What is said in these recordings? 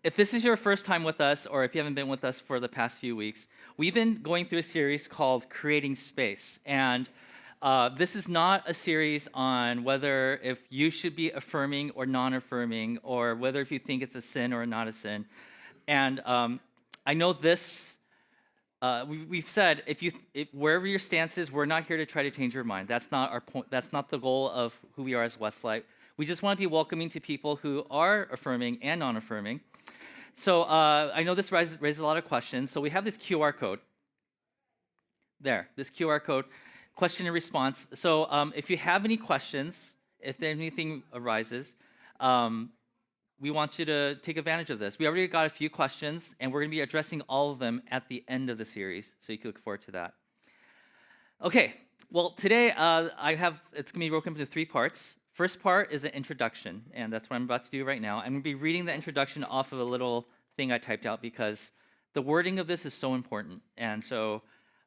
If this is your first time with us, or if you haven't been with us for the past few weeks, we've been going through a series called Creating Space. And this is not a series on whether if you should be affirming or non-affirming, or whether if you think it's a sin or not a sin. And I know this, we've said, if wherever your stance is, we're not here to try to change your mind. That's not our point. That's not the goal of who we are as Westlight. We just want to be welcoming to people who are affirming and non-affirming. So I know this raises a lot of questions. So we have this QR code. There, this QR code, question and response. So if you have any questions, if anything arises, we want you to take advantage of this. We already got a few questions, and we're going to be addressing all of them at the end of the series, so you can look forward to that. Okay, well, today it's going to be broken into 3 parts. First part is an introduction, and that's what I'm about to do right now. I'm going to be reading the introduction off of a little thing I typed out because the wording of this is so important. And so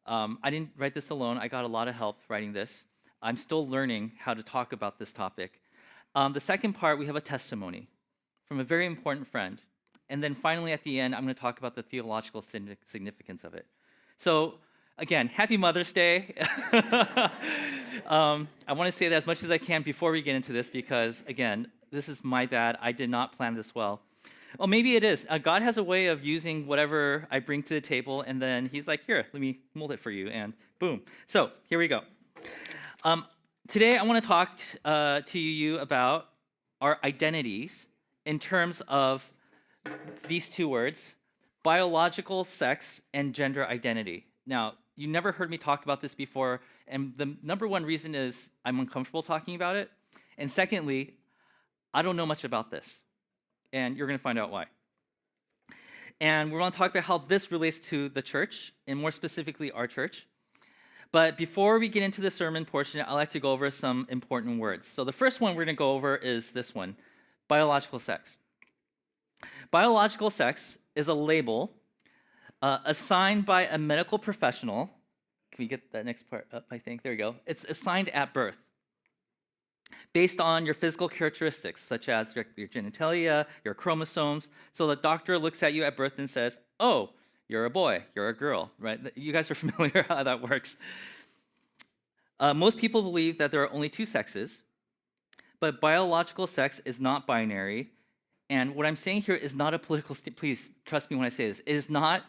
I didn't write this alone. I got a lot of help writing this. I'm still learning how to talk about this topic. The second part, we have a testimony from a very important friend. And then finally, at the end, I'm going to talk about the theological significance of it. So again, happy Mother's Day. I want to say that as much as I can before we get into this because, again, this is my bad. I did not plan this well. Well, maybe it is. God has a way of using whatever I bring to the table, and then he's like, here, let me mold it for you, and boom. So here we go. Today, I want to talk to you about our identities in terms of these 2 words, biological sex and gender identity. Now, you never heard me talk about this before, and the number one reason is I'm uncomfortable talking about it. And secondly, I don't know much about this, and you're going to find out why. And we're going to talk about how this relates to the church, and more specifically, our church. But before we get into the sermon portion, I'd like to go over some important words. So the first one we're going to go over is this one, biological sex. Biological sex is a label assigned by a medical professional. Can we get that next part up, I think? There we go. It's assigned at birth based on your physical characteristics, such as your genitalia, your chromosomes. So the doctor looks at you at birth and says, oh, you're a boy, you're a girl, right? You guys are familiar how that works. Most people believe that there are only 2 sexes, but biological sex is not binary. And what I'm saying here is not a political statement. Please trust me when I say this. It is not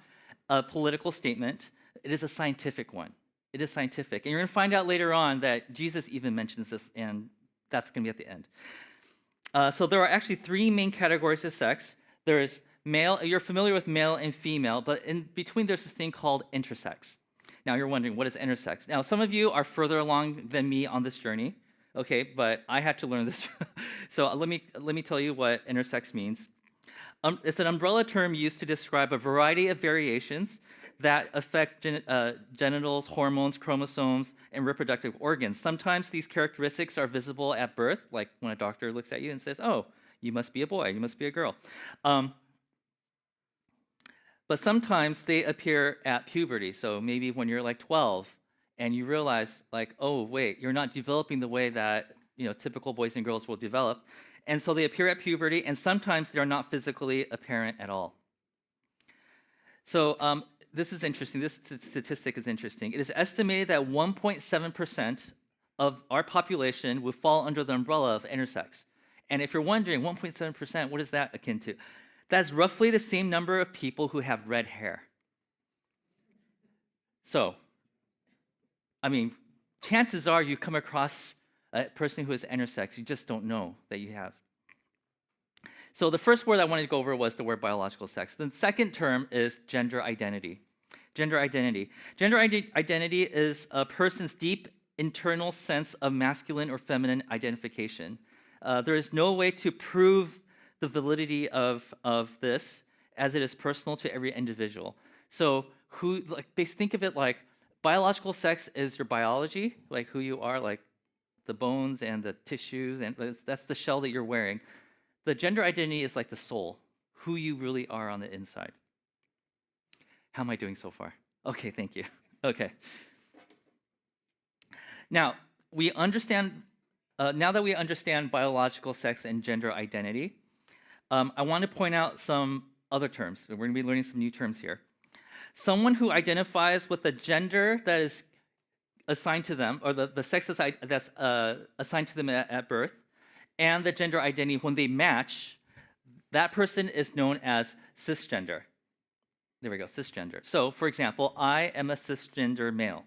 a political statement. It is a scientific one. It is scientific. And you're going to find out later on that Jesus even mentions this, and that's going to be at the end. So there are actually 3 main categories of sex. There is male. You're familiar with male and female, but in between there's this thing called intersex. Now you're wondering, what is intersex? Now some of you are further along than me on this journey. Okay, but I had to learn this. So let me tell you what intersex means. It's an umbrella term used to describe a variety of variations that affect genitals, hormones, chromosomes, and reproductive organs. Sometimes these characteristics are visible at birth, like when a doctor looks at you and says, oh, you must be a boy, you must be a girl. But sometimes they appear at puberty, so maybe when you're like 12, and you realize, like, oh, wait, you're not developing the way that typical boys and girls will develop. And so they appear at puberty, and sometimes they're not physically apparent at all. So this is interesting. This statistic is interesting. It is estimated that 1.7% of our population would fall under the umbrella of intersex. And if you're wondering, 1.7%, what is that akin to? That's roughly the same number of people who have red hair. So, I mean, chances are you come across a person who is intersex. You just don't know that you have. So the first word I wanted to go over was the word biological sex. The second term is gender identity. Gender identity. Gender identity is a person's deep internal sense of masculine or feminine identification. There is no way to prove the validity of this, as it is personal to every individual. So think of it like biological sex is your biology, like who you are, like the bones and the tissues, and that's the shell that you're wearing. The gender identity is like the soul, who you really are on the inside. How am I doing so far? Okay, thank you. Okay. Now, we understand. Now that we understand biological sex and gender identity, I want to point out some other terms. We're going to be learning some new terms here. Someone who identifies with the gender that is assigned to them, or the sex that's assigned to them at birth, and the gender identity when they match, that person is known as cisgender. There we go, cisgender. So, for example, I am a cisgender male,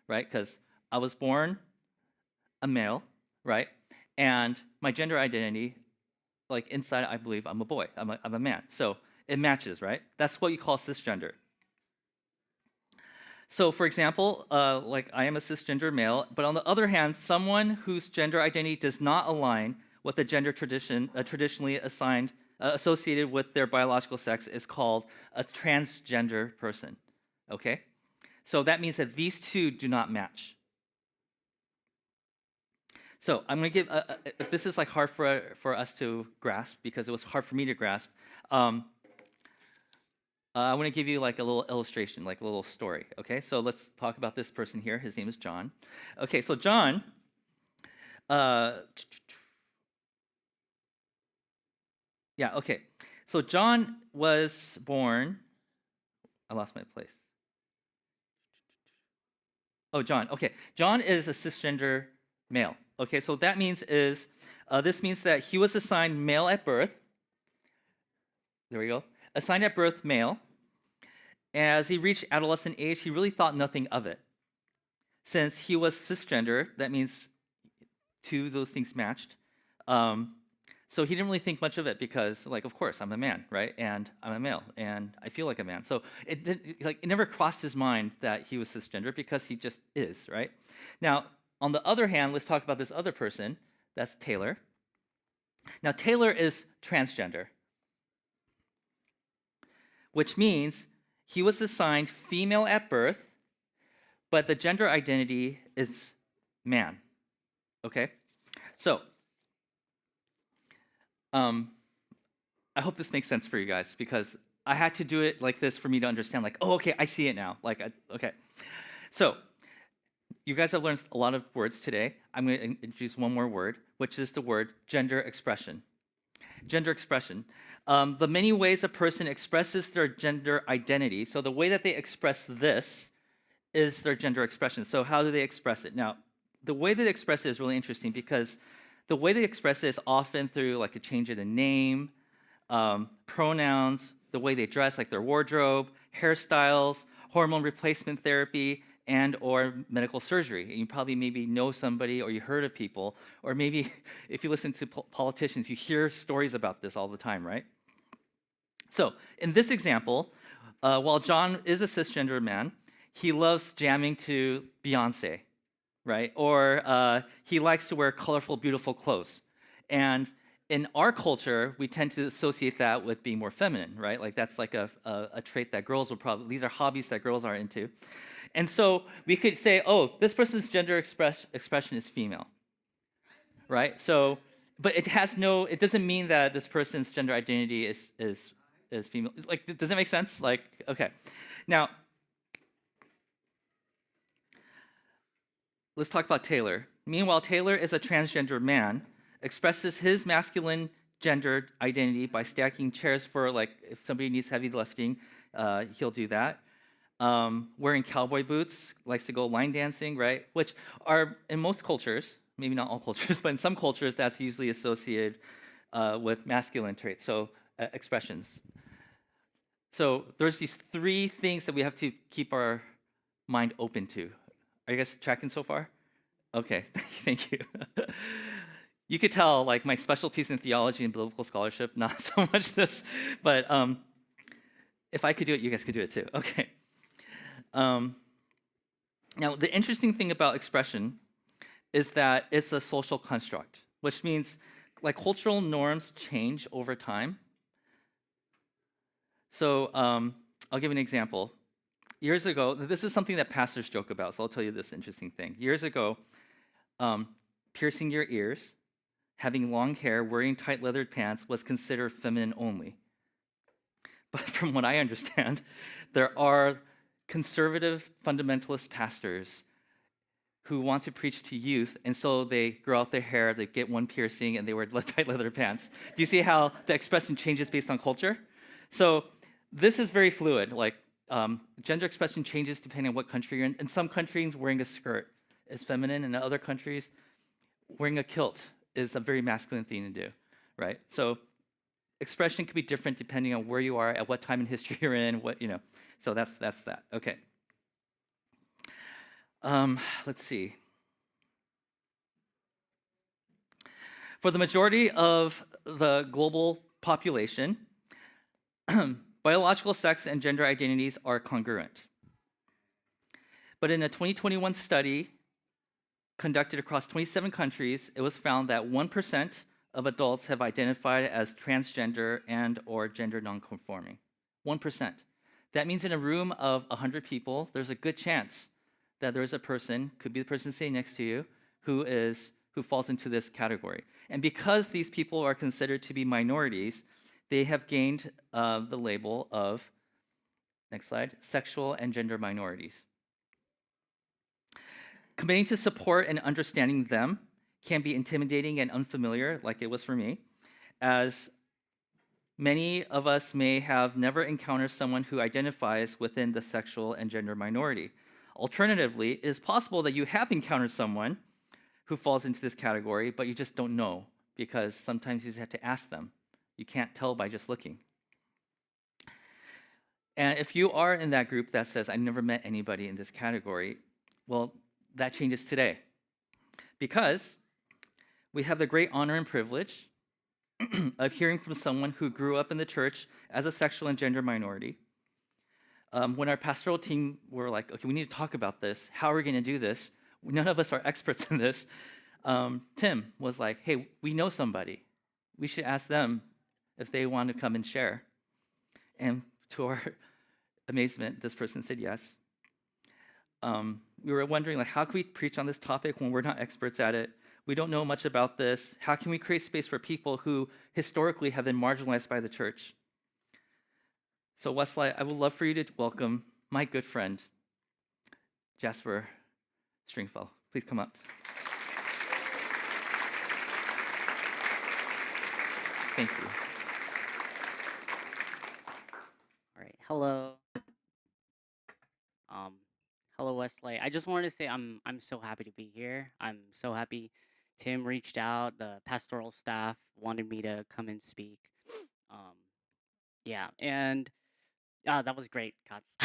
right? Because I was born a male, right? And my gender identity, like inside, I believe I'm a boy. I'm a man. So it matches, right? That's what you call cisgender. So, for example, like I am a cisgender male, but on the other hand, someone whose gender identity does not align with the gender traditionally assigned associated with their biological sex is called a transgender person. Okay, so that means that these two do not match. So I'm going to give. This is like hard for us to grasp because it was hard for me to grasp. I want to give you like a little illustration, like a little story. Okay, so let's talk about this person here. His name is John. Okay, so John. Yeah. Okay. So John was born. I lost my place. Oh, John. Okay, John is a cisgender male. Okay, so that means this means that he was assigned male at birth. There we go. Assigned at birth male. As he reached adolescent age, he really thought nothing of it. Since he was cisgender, that means two of those things matched. So he didn't really think much of it because, like, of course, I'm a man, right? And I'm a male, and I feel like a man. So it never crossed his mind that he was cisgender because he just is, right? Now, on the other hand, let's talk about this other person. That's Taylor. Now, Taylor is transgender, which means he was assigned female at birth, but the gender identity is man. Okay? So, I hope this makes sense for you guys because I had to do it like this for me to understand, like, oh, okay, I see it now. Okay. So, you guys have learned a lot of words today. I'm going to introduce one more word, which is the word gender expression. Gender expression. The many ways a person expresses their gender identity. So the way that they express this is their gender expression. So how do they express it? Now, the way they express it is really interesting because the way they express it is often through like a change of the name, pronouns, the way they dress, like their wardrobe, hairstyles, hormone replacement therapy, and or medical surgery. And you probably maybe know somebody or you heard of people, or maybe if you listen to politicians, you hear stories about this all the time, right? So in this example, while John is a cisgender man, he loves jamming to Beyonce, right? Or he likes to wear colorful, beautiful clothes. And in our culture, we tend to associate that with being more feminine, right? Like that's like a trait that girls will probably, these are hobbies that girls are into. And so we could say, oh, this person's gender expression is female, right? So, but it doesn't mean that this person's gender identity is female. Like, does it make sense? Like, okay. Now, let's talk about Taylor. Meanwhile, Taylor is a transgender man, expresses his masculine gender identity by stacking chairs for, like, if somebody needs heavy lifting, he'll do that. Wearing cowboy boots, likes to go line dancing, right? Which are, in most cultures, maybe not all cultures, but in some cultures, that's usually associated with masculine traits, so expressions. So there's these three things that we have to keep our mind open to. Are you guys tracking so far? Okay, thank you. You could tell, like, my specialties in theology and biblical scholarship, not so much this, but if I could do it, you guys could do it too. Okay. Now, the interesting thing about expression is that it's a social construct, which means like cultural norms change over time. So I'll give an example. Years ago, this is something that pastors joke about, so I'll tell you this interesting thing. Years ago, piercing your ears, having long hair, wearing tight leathered pants was considered feminine only. But from what I understand, there are conservative fundamentalist pastors who want to preach to youth, and so they grow out their hair, they get one piercing, and they wear tight leather pants. Do you see how the expression changes based on culture? So this is very fluid. Like gender expression changes depending on what country you're in. In some countries, wearing a skirt is feminine. In other countries, wearing a kilt is a very masculine thing to do, right? So expression can be different depending on where you are, at what time in history you're in, what you know. So that's that. Okay. Let's see. For the majority of the global population, biological sex and gender identities are congruent. But in a 2021 study conducted across 27 countries, it was found that 1% of adults have identified as transgender and or gender nonconforming. 1%. That means in a room of 100 people, there's a good chance that there's a person, could be the person sitting next to you, who falls into this category. And because these people are considered to be minorities, they have gained the label of, next slide, sexual and gender minorities. Committing to support and understanding them can be intimidating and unfamiliar, like it was for me, as many of us may have never encountered someone who identifies within the sexual and gender minority. Alternatively, it is possible that you have encountered someone who falls into this category, but you just don't know, because sometimes you just have to ask them. You can't tell by just looking. And if you are in that group that says, I never met anybody in this category, well, that changes today. Because we have the great honor and privilege of hearing from someone who grew up in the church as a sexual and gender minority. When our pastoral team were like, okay, we need to talk about this. How are we going to do this? None of us are experts in this. Tim was like, hey, we know somebody. We should ask them if they want to come and share. And to our amazement, this person said yes. We were wondering, like, how can we preach on this topic when we're not experts at it? We don't know much about this. How can we create space for people who historically have been marginalized by the church? So Westlight, I would love for you to welcome my good friend, Jasper Stringfell. Please come up. Thank you. All right. Hello. Um, hello, Westlake. I just wanted to say I'm so happy to be here. I'm so happy Tim reached out. The pastoral staff wanted me to come and speak. Um, yeah, and that was great, Katz.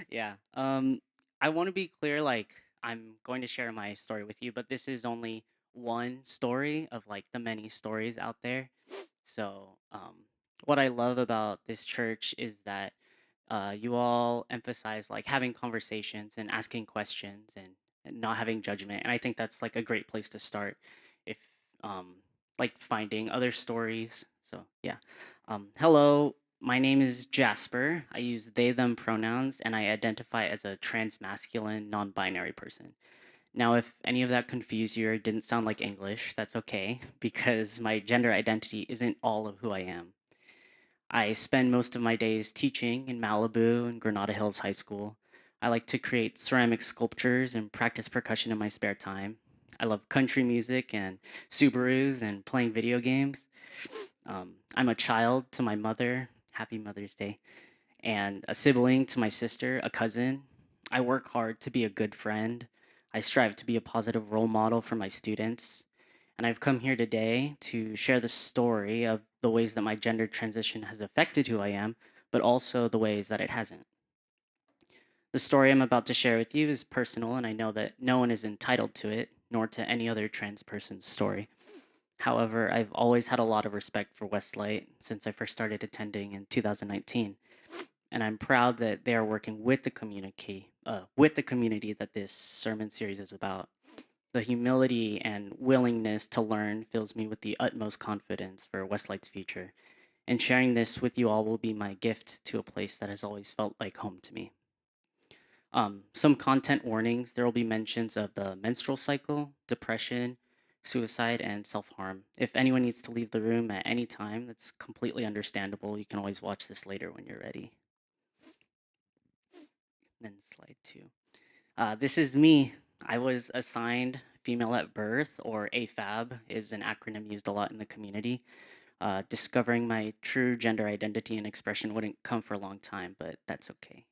Yeah. I want to be clear. Like, I'm going to share my story with you, but this is only one story of like the many stories out there. So, what I love about this church is that you all emphasize like having conversations and asking questions and not having judgment. And I think that's like a great place to start if like finding other stories. So, yeah. Hello, my name is Jasper. I use they, them pronouns, and I identify as a transmasculine, non binary person. Now, if any of that confused you or didn't sound like English, that's okay, because my gender identity isn't all of who I am. I spend most of my days teaching in Malibu and Granada Hills High School. I like to create ceramic sculptures and practice percussion in my spare time. I love country music and Subarus and playing video games. I'm a child to my mother, happy Mother's Day, and a sibling to my sister, a cousin. I work hard to be a good friend. I strive to be a positive role model for my students. And I've come here today to share the story of the ways that my gender transition has affected who I am, but also the ways that it hasn't. The story I'm about to share with you is personal, and I know that no one is entitled to it, nor to any other trans person's story. However, I've always had a lot of respect for Westlight since I first started attending in 2019, and I'm proud that they are working with the community that this sermon series is about. The humility and willingness to learn fills me with the utmost confidence for Westlight's future, and sharing this with you all will be my gift to a place that has always felt like home to me. Some content warnings. There will be mentions of the menstrual cycle, depression, suicide, and self-harm. If anyone needs to leave the room at any time, that's completely understandable. You can always watch this later when you're ready. Then slide 2. This is me. I was assigned female at birth, or AFAB is an acronym used a lot in the community. Discovering my true gender identity and expression wouldn't come for a long time, but that's okay.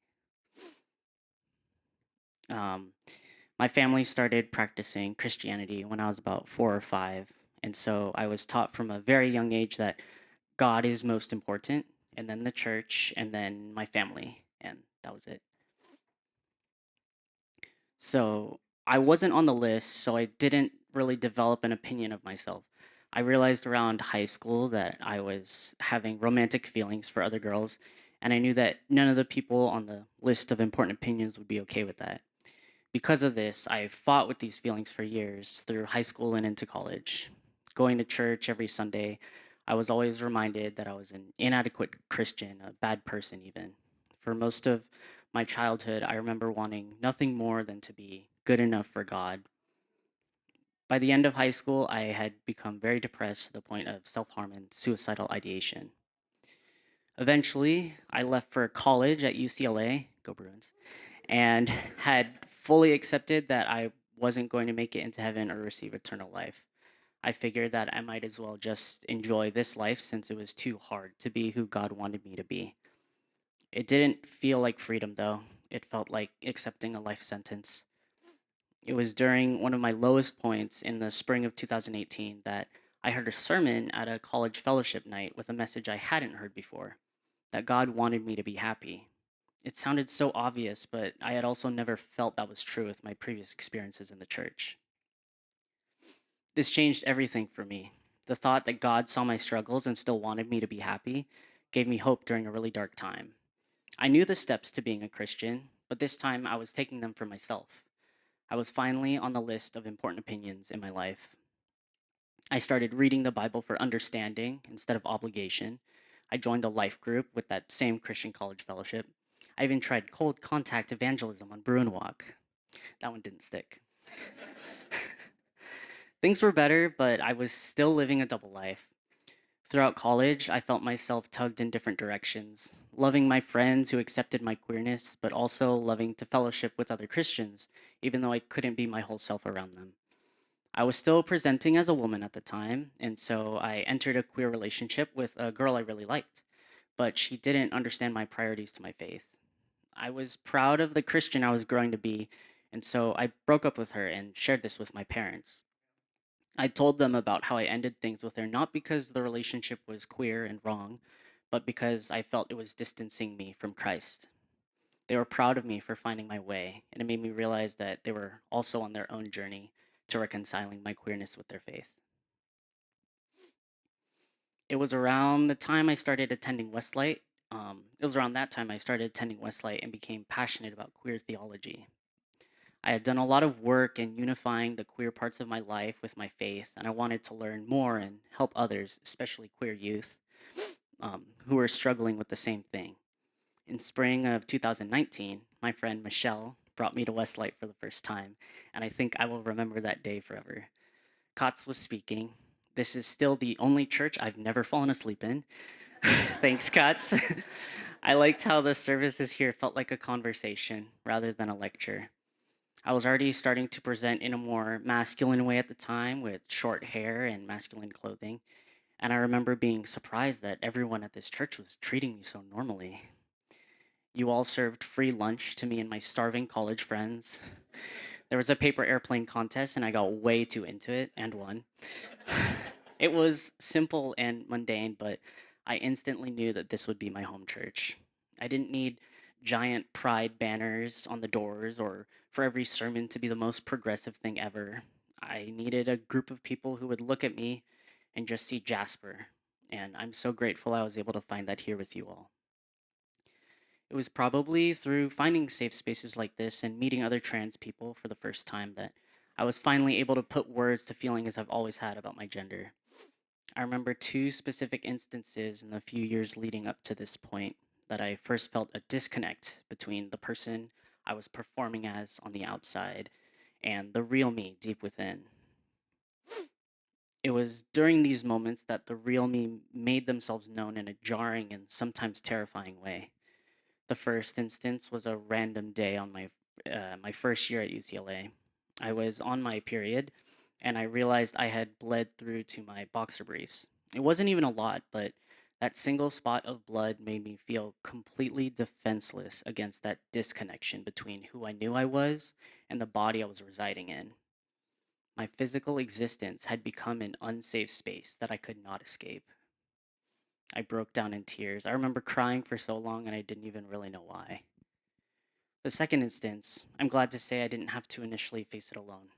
Um, my family started practicing Christianity when I was about 4 or 5. And so I was taught from a very young age that God is most important, and then the church, and then my family. And that was it. So I wasn't on the list, so I didn't really develop an opinion of myself. I realized around high school that I was having romantic feelings for other girls, and I knew that none of the people on the list of important opinions would be okay with that. Because of this, I fought with these feelings for years through high school and into college. Going to church every Sunday, I was always reminded that I was an inadequate Christian, a bad person, even. For most of my childhood, I remember wanting nothing more than to be good enough for God. By the end of high school, I had become very depressed to the point of self harm and suicidal ideation. Eventually, I left for college at UCLA, go Bruins, and had fully accepted that I wasn't going to make it into heaven or receive eternal life. I figured that I might as well just enjoy this life since it was too hard to be who God wanted me to be. It didn't feel like freedom, though. It felt like accepting a life sentence. It was during one of my lowest points in the spring of 2018 that I heard a sermon at a college fellowship night with a message I hadn't heard before, that God wanted me to be happy. It sounded so obvious, but I had also never felt that was true with my previous experiences in the church. This changed everything for me. The thought that God saw my struggles and still wanted me to be happy gave me hope during a really dark time. I knew the steps to being a Christian, but this time I was taking them for myself. I was finally on the list of important opinions in my life. I started reading the Bible for understanding instead of obligation. I joined a life group with that same Christian college fellowship. I even tried cold contact evangelism on Bruin Walk. That one didn't stick. Things were better, but I was still living a double life. Throughout college, I felt myself tugged in different directions, loving my friends who accepted my queerness, but also loving to fellowship with other Christians, even though I couldn't be my whole self around them. I was still presenting as a woman at the time, and so I entered a queer relationship with a girl I really liked, but she didn't understand my priorities to my faith. I was proud of the Christian I was growing to be, and so I broke up with her and shared this with my parents. I told them about how I ended things with her not because the relationship was queer and wrong, but because I felt it was distancing me from Christ. They were proud of me for finding my way, and it made me realize that they were also on their own journey to reconciling my queerness with their faith. It was around the time I started attending Westlight. It was around that time I started attending Westlight and became passionate about queer theology. I had done a lot of work in unifying the queer parts of my life with my faith, and I wanted to learn more and help others, especially queer youth, who were struggling with the same thing. In spring of 2019, my friend Michelle brought me to Westlight for the first time, and I think I will remember that day forever. Kotz was speaking. This is still the only church I've never fallen asleep in. Thanks, Kotz. I liked how the services here felt like a conversation rather than a lecture. I was already starting to present in a more masculine way at the time with short hair and masculine clothing. And I remember being surprised that everyone at this church was treating me so normally. You all served free lunch to me and my starving college friends. There was a paper airplane contest, and I got way too into it and won. It was simple and mundane, but I instantly knew that this would be my home church. I didn't need giant pride banners on the doors or for every sermon to be the most progressive thing ever. I needed a group of people who would look at me and just see Jasper. And I'm so grateful I was able to find that here with you all. It was probably through finding safe spaces like this and meeting other trans people for the first time that I was finally able to put words to feelings I've always had about my gender. I remember two specific instances in the few years leading up to this point that I first felt a disconnect between the person I was performing as on the outside and the real me deep within. It was during these moments that the real me made themselves known in a jarring and sometimes terrifying way. The first instance was a random day on my first year at UCLA. I was on my period, and I realized I had bled through to my boxer briefs. It wasn't even a lot, but that single spot of blood made me feel completely defenseless against that disconnection between who I knew I was and the body I was residing in. My physical existence had become an unsafe space that I could not escape. I broke down in tears. I remember crying for so long and I didn't even really know why. The second instance, I'm glad to say I didn't have to initially face it alone.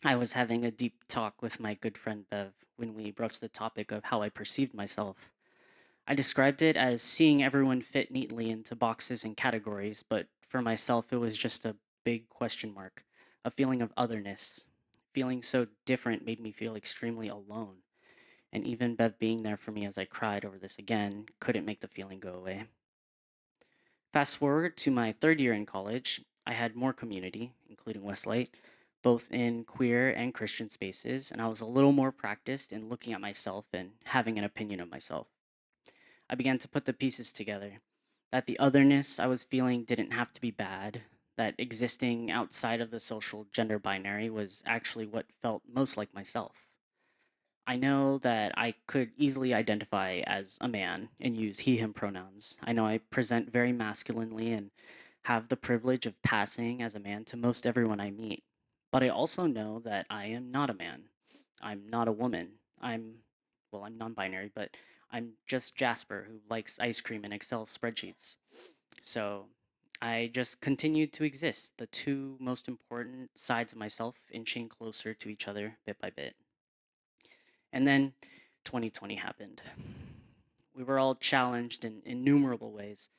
I was having a deep talk with my good friend Bev when we broached the topic of how I perceived myself. I described it as seeing everyone fit neatly into boxes and categories, but for myself, it was just a big question mark, a feeling of otherness. Feeling so different made me feel extremely alone, and even Bev being there for me as I cried over this again couldn't make the feeling go away. Fast forward to my third year in college, I had more community, including Westlake, both in queer and Christian spaces, and I was a little more practiced in looking at myself and having an opinion of myself. I began to put the pieces together that the otherness I was feeling didn't have to be bad, that existing outside of the social gender binary was actually what felt most like myself. I know that I could easily identify as a man and use he, him pronouns. I know I present very masculinely and have the privilege of passing as a man to most everyone I meet. But I also know that I am not a man. I'm not a woman. I'm non binary, but I'm just Jasper who likes ice cream and Excel spreadsheets. So I just continued to exist, the two most important sides of myself inching closer to each other bit by bit. And then 2020 happened. We were all challenged in innumerable ways,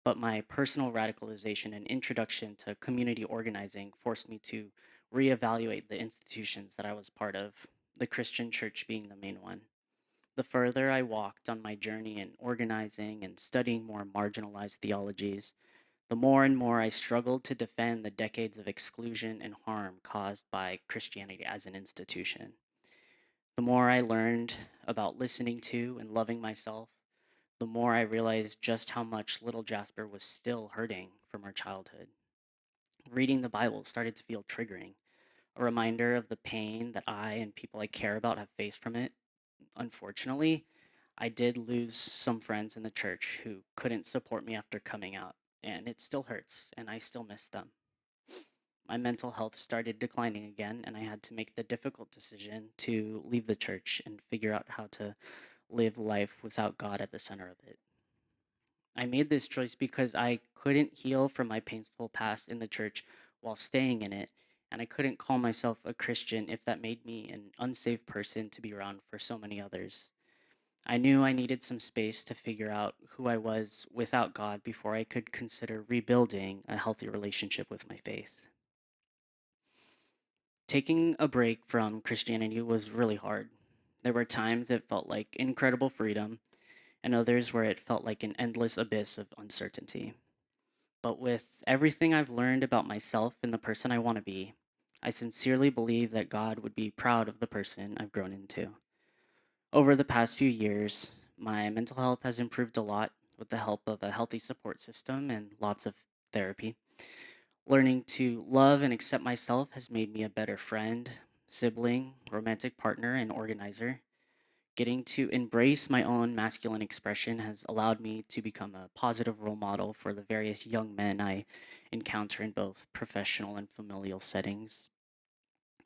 but my personal radicalization and introduction to community organizing forced me to reevaluate the institutions that I was part of, the Christian church being the main one. The further I walked on my journey in organizing and studying more marginalized theologies, the more and more I struggled to defend the decades of exclusion and harm caused by Christianity as an institution. The more I learned about listening to and loving myself, the more I realized just how much little Jasper was still hurting from her childhood. Reading the Bible started to feel triggering, a reminder of the pain that I and people I care about have faced from it. Unfortunately, I did lose some friends in the church who couldn't support me after coming out, and it still hurts, and I still miss them. My mental health started declining again, and I had to make the difficult decision to leave the church and figure out how to live life without God at the center of it. I made this choice because I couldn't heal from my painful past in the church while staying in it, and I couldn't call myself a Christian if that made me an unsafe person to be around for so many others. I knew I needed some space to figure out who I was without God before I could consider rebuilding a healthy relationship with my faith. Taking a break from Christianity was really hard. There were times it felt like incredible freedom, and others where it felt like an endless abyss of uncertainty. But with everything I've learned about myself and the person I want to be, I sincerely believe that God would be proud of the person I've grown into. Over the past few years, my mental health has improved a lot with the help of a healthy support system and lots of therapy. Learning to love and accept myself has made me a better friend, sibling, romantic partner, and organizer. Getting to embrace my own masculine expression has allowed me to become a positive role model for the various young men I encounter in both professional and familial settings.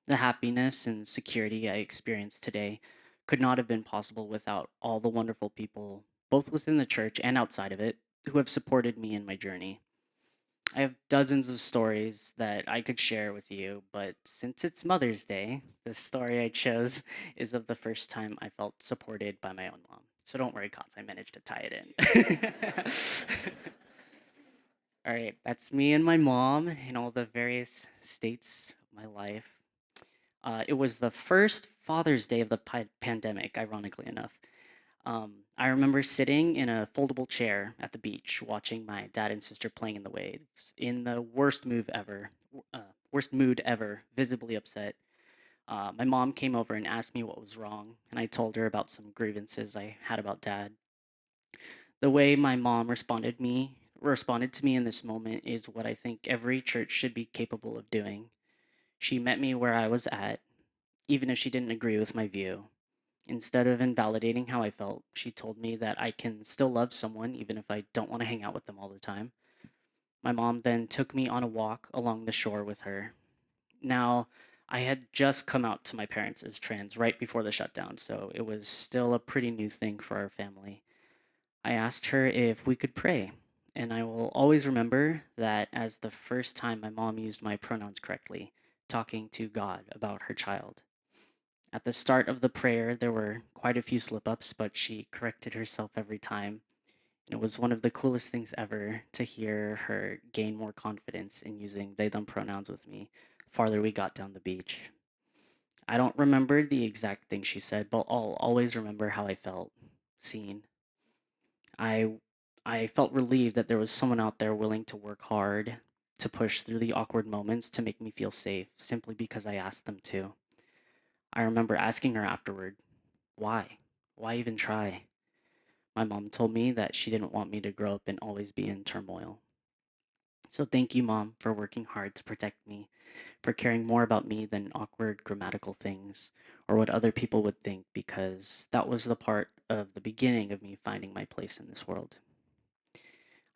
The happiness and security I experience today could not have been possible without all the wonderful people, both within the church and outside of it, who have supported me in my journey. I have dozens of stories that I could share with you, but since it's Mother's Day, the story I chose is of the first time I felt supported by my own mom. So don't worry, Cots, I managed to tie it in. All right, that's me and my mom in all the various states of my life. It was the first Father's Day of the pandemic, ironically enough. I remember sitting in a foldable chair at the beach, watching my dad and sister playing in the waves, in the worst mood ever, visibly upset. My mom came over and asked me what was wrong, and I told her about some grievances I had about dad. The way my mom responded to me in this moment is what I think every church should be capable of doing. She met me where I was at, even if she didn't agree with my view. Instead of invalidating how I felt, she told me that I can still love someone even if I don't want to hang out with them all the time. My mom then took me on a walk along the shore with her. Now, I had just come out to my parents as trans right before the shutdown, so it was still a pretty new thing for our family. I asked her if we could pray, and I will always remember that as the first time my mom used my pronouns correctly, talking to God about her child. At the start of the prayer, there were quite a few slip ups, but she corrected herself every time. It was one of the coolest things ever to hear her gain more confidence in using they them pronouns with me farther we got down the beach. I don't remember the exact thing she said, but I'll always remember how I felt seen. I I felt relieved that there was someone out there willing to work hard to push through the awkward moments to make me feel safe simply because I asked them to. I remember asking her afterward, why? Why even try? My mom told me that she didn't want me to grow up and always be in turmoil. So thank you, Mom, for working hard to protect me, for caring more about me than awkward grammatical things or what other people would think, because that was the part of the beginning of me finding my place in this world.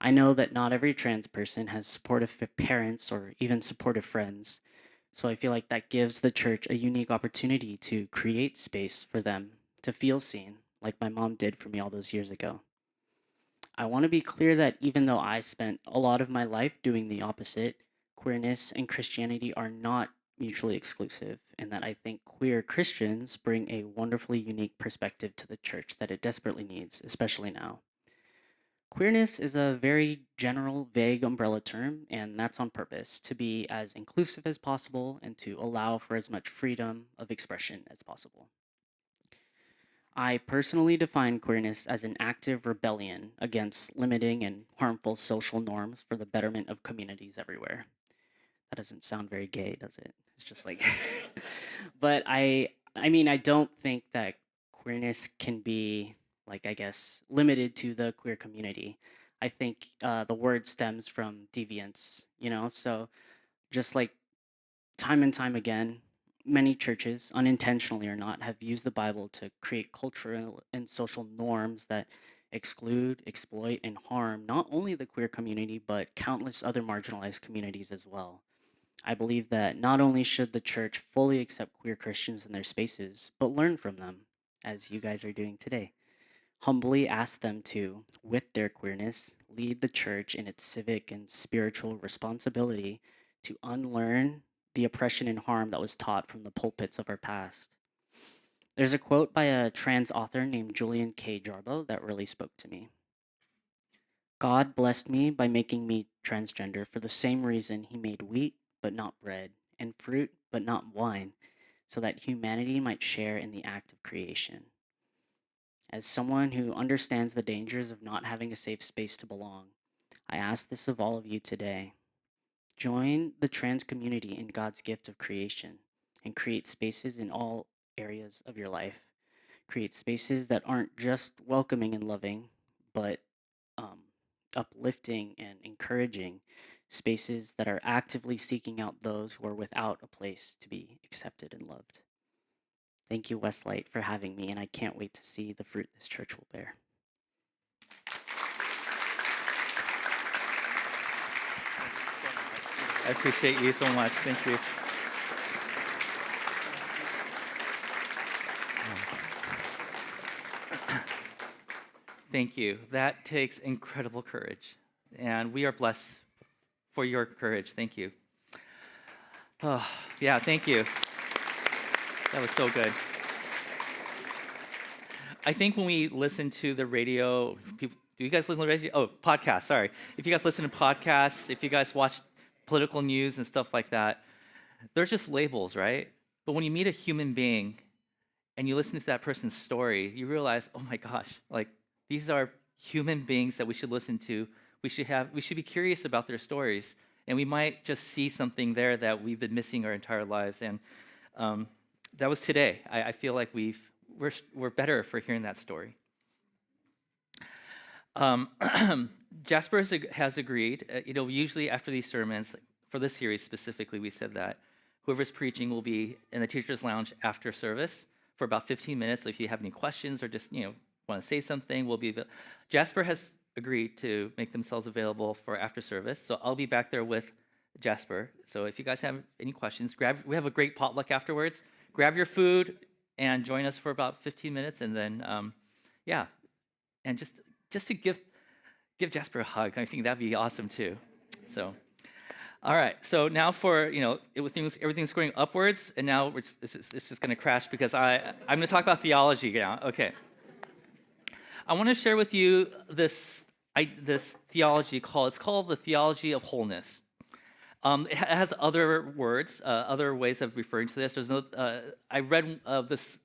I know that not every trans person has supportive parents or even supportive friends, so I feel like that gives the church a unique opportunity to create space for them to feel seen, like my mom did for me all those years ago. I want to be clear that even though I spent a lot of my life doing the opposite, queerness and Christianity are not mutually exclusive, and that I think queer Christians bring a wonderfully unique perspective to the church that it desperately needs, especially now. Queerness is a very general, vague umbrella term, and that's on purpose to be as inclusive as possible and to allow for as much freedom of expression as possible. I personally define queerness as an active rebellion against limiting and harmful social norms for the betterment of communities everywhere. That doesn't sound very gay, does it? It's just like but I mean, I don't think that queerness can be like I guess limited to the queer community. I think the word stems from deviance, you know? So just like time and time again, many churches, unintentionally or not, have used the Bible to create cultural and social norms that exclude, exploit, and harm not only the queer community, but countless other marginalized communities as well. I believe that not only should the church fully accept queer Christians in their spaces, but learn from them, as you guys are doing today. Humbly ask them to, with their queerness, lead the church in its civic and spiritual responsibility to unlearn the oppression and harm that was taught from the pulpits of our past. There's a quote by a trans author named Julian K. Jarbo that really spoke to me. God blessed me by making me transgender for the same reason he made wheat but not bread, and fruit but not wine, so that humanity might share in the act of creation. As someone who understands the dangers of not having a safe space to belong, I ask this of all of you today. Join the trans community in God's gift of creation and create spaces in all areas of your life. Create spaces that aren't just welcoming and loving, but um, uplifting and encouraging. Spaces that are actively seeking out those who are without a place to be accepted and loved. Thank you, Westlight, for having me, and I can't wait to see the fruit this church will bear. I appreciate you so much. Thank you. Thank you. That takes incredible courage. And we are blessed for your courage. Thank you. Oh, yeah, thank you. That was so good. I think when we listen to the radio, people, do you guys listen to the radio? Oh, podcasts, sorry. If you guys listen to podcasts, if you guys watch political news and stuff like that, they're just labels, right? But when you meet a human being and you listen to that person's story, you realize, oh my gosh, like these are human beings that we should listen to. We should be curious about their stories, and we might just see something there that we've been missing our entire lives. And that was today. I feel like we're better for hearing that story. Um, Jasper has agreed. Usually after these sermons, for this series specifically, we said that whoever's preaching will be in the teacher's lounge after service. for about 15 minutes. So if you have any questions or just, want to say something, Jasper has agreed to make themselves available for after service. So I'll be back there with Jasper. So if you guys have any questions, we have a great potluck afterwards. Grab your food and join us for about 15 minutes. And then, and just to give Jasper a hug. I think that'd be awesome too. So, all right. So now everything's going upwards, and now it's just going to crash because I'm going to talk about theology now. Okay. I want to share with you this theology it's called the theology of wholeness. It has other words, other ways of referring to this. I read this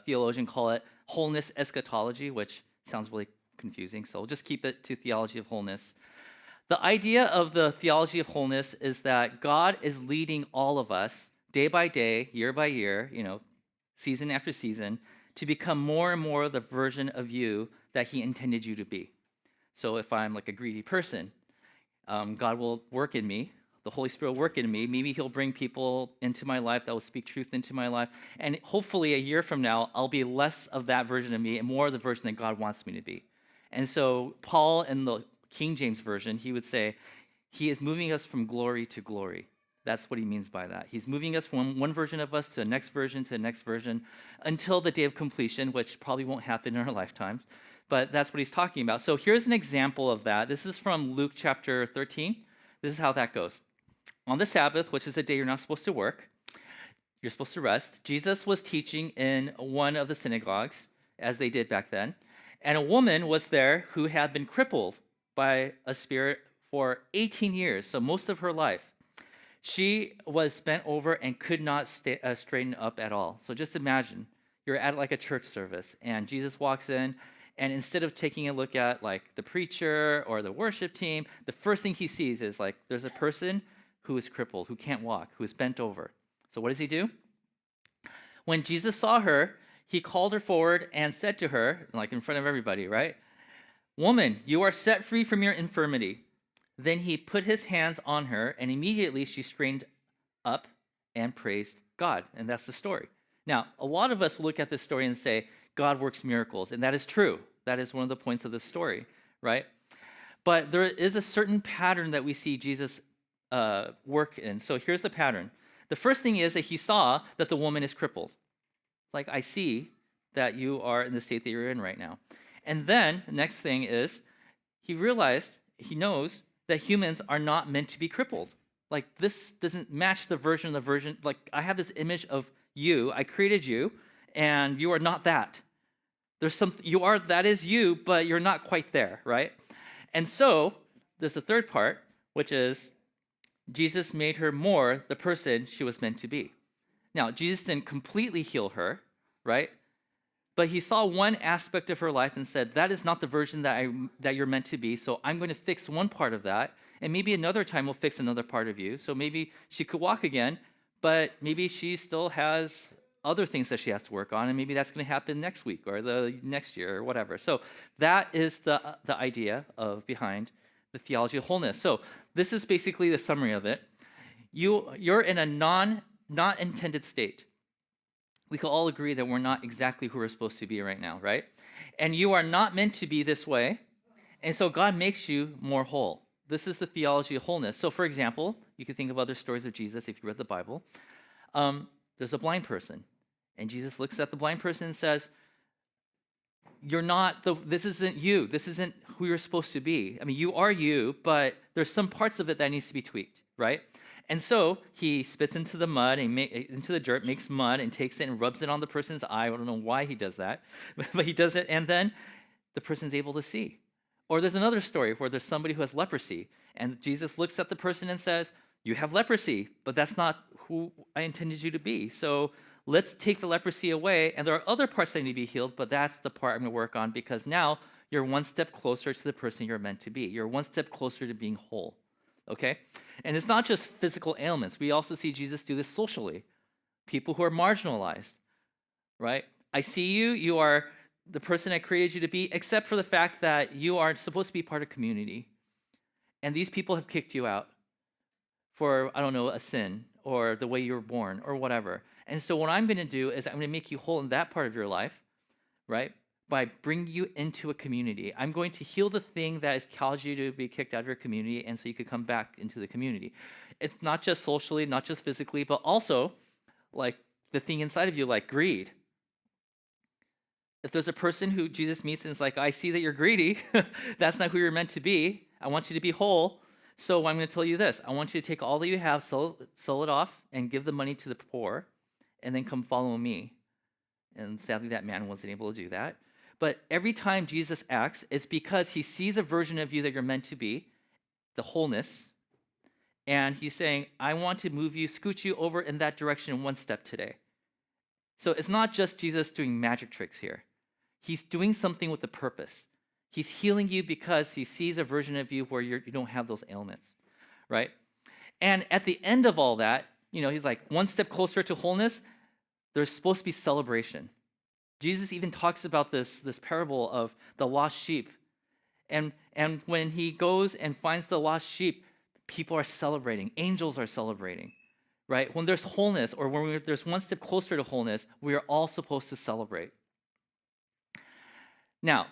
theologian call it wholeness eschatology, which sounds really confusing. So we'll just keep it to theology of wholeness. The idea of the theology of wholeness is that God is leading all of us day by day, year by year, season after season, to become more and more the version of you that he intended you to be. So if I'm like a greedy person, God will work in me. The Holy Spirit will work in me. Maybe he'll bring people into my life that will speak truth into my life. And hopefully a year from now, I'll be less of that version of me and more of the version that God wants me to be. And so Paul, in the King James Version, he would say, he is moving us from glory to glory. That's what he means by that. He's moving us from one version of us to the next version to the next version until the day of completion, which probably won't happen in our lifetime. But that's what he's talking about. So here's an example of that. This is from Luke chapter 13. This is how that goes. On the Sabbath, which is the day you're not supposed to work, you're supposed to rest, Jesus was teaching in one of the synagogues, as they did back then. And a woman was there who had been crippled by a spirit for 18 years, so most of her life. She was bent over and could not straighten up at all. So just imagine, you're at like a church service, and Jesus walks in, and instead of taking a look at like the preacher or the worship team, the first thing he sees is like there's a person who is crippled, who can't walk, who is bent over. So what does he do? When Jesus saw her, he called her forward and said to her, like in front of everybody, right? "Woman, you are set free from your infirmity." Then he put his hands on her, and immediately she straightened up and praised God. And that's the story. Now, a lot of us look at this story and say, God works miracles. And that is true. That is one of the points of this story, right? But there is a certain pattern that we see Jesus work in. So here's the pattern. The first thing is that he saw that the woman is crippled. Like, I see that you are in the state that you're in right now. And then the next thing is he knows that humans are not meant to be crippled. Like, this doesn't match the version. Like, I have this image of you, I created you, and you are not that. That is you, but you're not quite there, right? And so there's a third part, which is Jesus made her more the person she was meant to be. Now, Jesus didn't completely heal her, right? But he saw one aspect of her life and said, that is not the version that you're meant to be, so I'm going to fix one part of that, and maybe another time we'll fix another part of you. So maybe she could walk again, but maybe she still has other things that she has to work on, and maybe that's going to happen next week or the next year or whatever. So that is the idea behind the theology of wholeness. So this is basically the summary of it. You're in a not intended state. We can all agree that we're not exactly who we're supposed to be right now, right? And you are not meant to be this way. And so God makes you more whole. This is the theology of wholeness. So for example, you can think of other stories of Jesus if you read the Bible. There's a blind person. And Jesus looks at the blind person and says, this isn't you. This isn't who you're supposed to be. I mean, you are you, but there's some parts of it that needs to be tweaked, right? And so he spits into the mud, into the dirt, makes mud, and takes it and rubs it on the person's eye. I don't know why he does that, but he does it, and then the person's able to see. Or there's another story where there's somebody who has leprosy, and Jesus looks at the person and says, you have leprosy, but that's not who I intended you to be. So let's take the leprosy away, and there are other parts that need to be healed, but that's the part I'm going to work on because now you're one step closer to the person you're meant to be. You're one step closer to being whole. Okay? And it's not just physical ailments. We also see Jesus do this socially. People who are marginalized, right? I see you. You are the person I created you to be, except for the fact that you are supposed to be part of community. And these people have kicked you out for, I don't know, a sin or the way you were born or whatever. And so what I'm going to do is I'm going to make you whole in that part of your life, right? By bringing you into a community. I'm going to heal the thing that has caused you to be kicked out of your community, and so you could come back into the community. It's not just socially, not just physically, but also like the thing inside of you, like greed. If there's a person who Jesus meets and is like, I see that you're greedy, that's not who you're meant to be. I want you to be whole. So I'm going to tell you this. I want you to take all that you have, sell it off, and give the money to the poor, and then come follow me. And sadly, that man wasn't able to do that. But every time Jesus acts, it's because he sees a version of you that you're meant to be, the wholeness, and he's saying, I want to move you, scoot you over in that direction one step today. So it's not just Jesus doing magic tricks here. He's doing something with a purpose. He's healing you because he sees a version of you where you don't have those ailments, right? And at the end of all that, he's like one step closer to wholeness. There's supposed to be celebration. Jesus even talks about this parable of the lost sheep. And when he goes and finds the lost sheep, people are celebrating. Angels are celebrating, right? When there's wholeness, or when there's one step closer to wholeness, we are all supposed to celebrate. Now,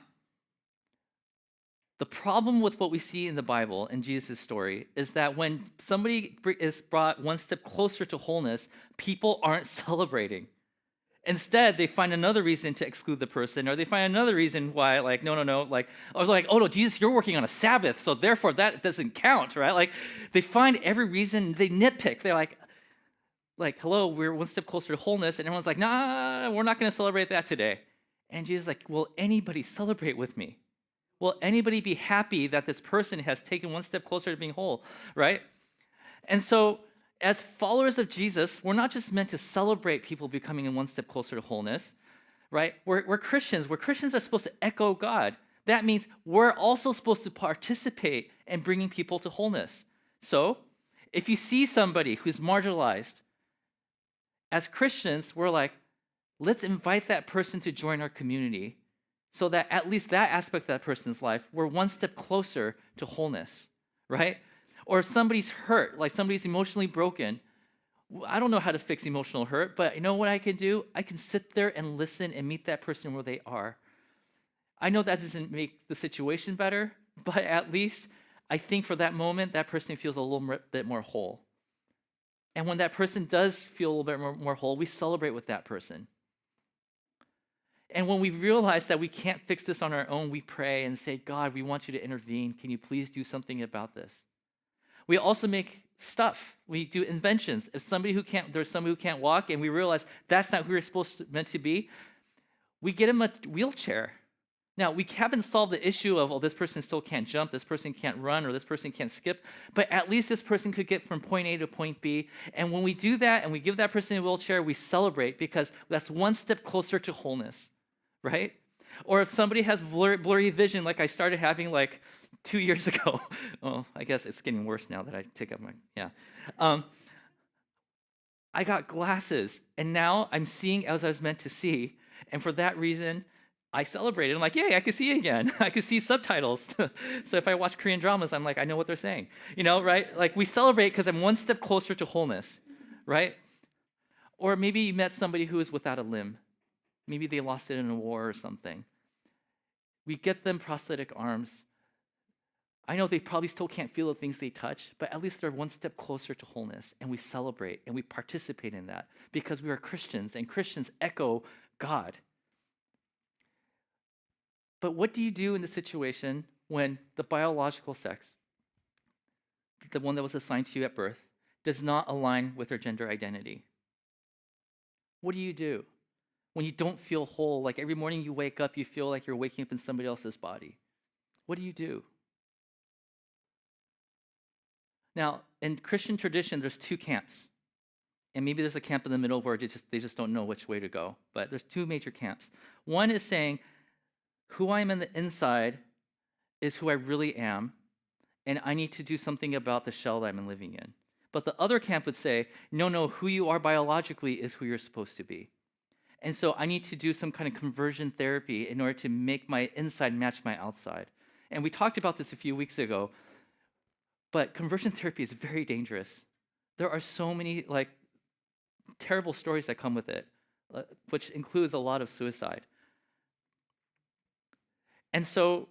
the problem with what we see in the Bible, in Jesus' story, is that when somebody is brought one step closer to wholeness, people aren't celebrating. Instead, they find another reason to exclude the person, or they find another reason why, like, no, or like, oh no, Jesus, you're working on a Sabbath, so therefore that doesn't count, right? Like, they find every reason, they nitpick. They're like, hello, we're one step closer to wholeness, and everyone's like, nah, we're not going to celebrate that today. And Jesus is like, will anybody celebrate with me? Will anybody be happy that this person has taken one step closer to being whole, right? And so, as followers of Jesus, we're not just meant to celebrate people becoming one step closer to wholeness, right? We're Christians. We're Christians are supposed to echo God. That means we're also supposed to participate in bringing people to wholeness. So, if you see somebody who's marginalized, as Christians, we're like, let's invite that person to join our community so that at least that aspect of that person's life, we're one step closer to wholeness, right? Or if somebody's hurt, like somebody's emotionally broken, I don't know how to fix emotional hurt, but you know what I can do? I can sit there and listen and meet that person where they are. I know that doesn't make the situation better, but at least I think for that moment, that person feels a little bit more whole. And when that person does feel a little bit more whole, we celebrate with that person. And when we realize that we can't fix this on our own, we pray and say, God, we want you to intervene. Can you please do something about this? We also make stuff. We do inventions. If there's somebody who can't walk, and we realize that's not who we're meant to be, we get them a wheelchair. Now, we haven't solved the issue of, this person still can't jump, this person can't run, or this person can't skip, but at least this person could get from point A to point B. And when we do that and we give that person a wheelchair, we celebrate because that's one step closer to wholeness, right? Or if somebody has blurry vision, like I started having 2 years ago. Well, I guess it's getting worse now that I take up I got glasses, and now I'm seeing as I was meant to see. And for that reason, I celebrated. I'm like, yay, I can see again. I can see subtitles. So if I watch Korean dramas, I'm like, I know what they're saying. Right? Like, we celebrate because I'm one step closer to wholeness, right? Or maybe you met somebody who is without a limb. Maybe they lost it in a war or something. We get them prosthetic arms. I know they probably still can't feel the things they touch, but at least they're one step closer to wholeness, and we celebrate and we participate in that because we are Christians, and Christians echo God. But what do you do in the situation when the biological sex, the one that was assigned to you at birth, does not align with your gender identity? What do you do when you don't feel whole? Like every morning you wake up, you feel like you're waking up in somebody else's body. What do you do? Now, in Christian tradition, there's two camps. And maybe there's a camp in the middle where they just don't know which way to go. But there's two major camps. One is saying, who I am in the inside is who I really am, and I need to do something about the shell that I'm living in. But the other camp would say, no, who you are biologically is who you're supposed to be. And so I need to do some kind of conversion therapy in order to make my inside match my outside. And we talked about this a few weeks ago, but conversion therapy is very dangerous. There are so many terrible stories that come with it, which includes a lot of suicide. And so,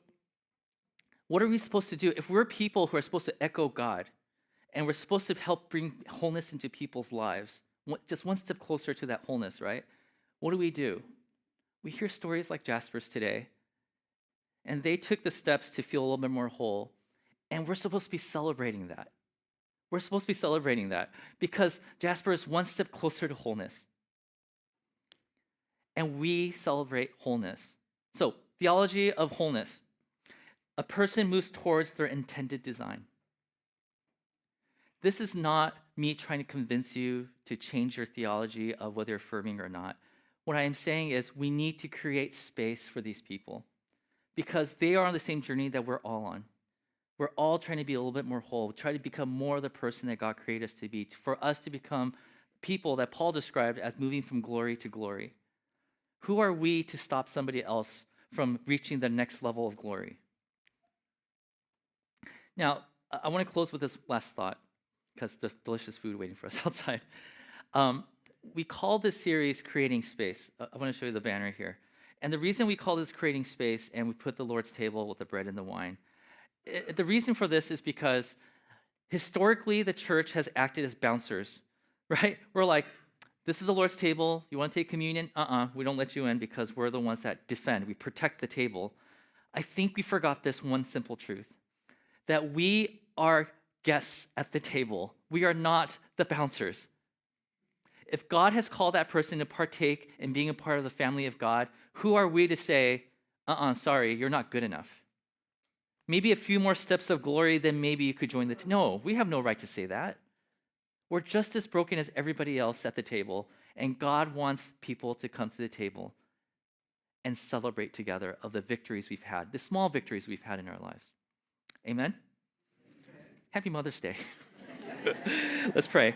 what are we supposed to do? If we're people who are supposed to echo God, and we're supposed to help bring wholeness into people's lives, just one step closer to that wholeness, right? What do? We hear stories like Jasper's today, and they took the steps to feel a little bit more whole, and we're supposed to be celebrating that. We're supposed to be celebrating that because Jasper is one step closer to wholeness. And we celebrate wholeness. So, theology of wholeness. A person moves towards their intended design. This is not me trying to convince you to change your theology of whether you're affirming or not. What I am saying is we need to create space for these people because they are on the same journey that we're all on. We're all trying to be a little bit more whole, try to become more the person that God created us to be, for us to become people that Paul described as moving from glory to glory. Who are we to stop somebody else from reaching the next level of glory? Now, I want to close with this last thought because there's delicious food waiting for us outside. We call this series Creating Space. I want to show you the banner here. And the reason we call this Creating Space and we put the Lord's table with the bread and the wine, the reason for this is because historically the church has acted as bouncers, right? We're like, this is the Lord's table. You want to take communion? We don't let you in because we're the ones that defend. We protect the table. I think we forgot this one simple truth, that we are guests at the table. We are not the bouncers. If God has called that person to partake in being a part of the family of God, who are we to say, sorry, you're not good enough? Maybe a few more steps of glory, then maybe you could join the No, we have no right to say that. We're just as broken as everybody else at the table, and God wants people to come to the table and celebrate together of the victories we've had, the small victories we've had in our lives. Amen? Happy Mother's Day. Let's pray.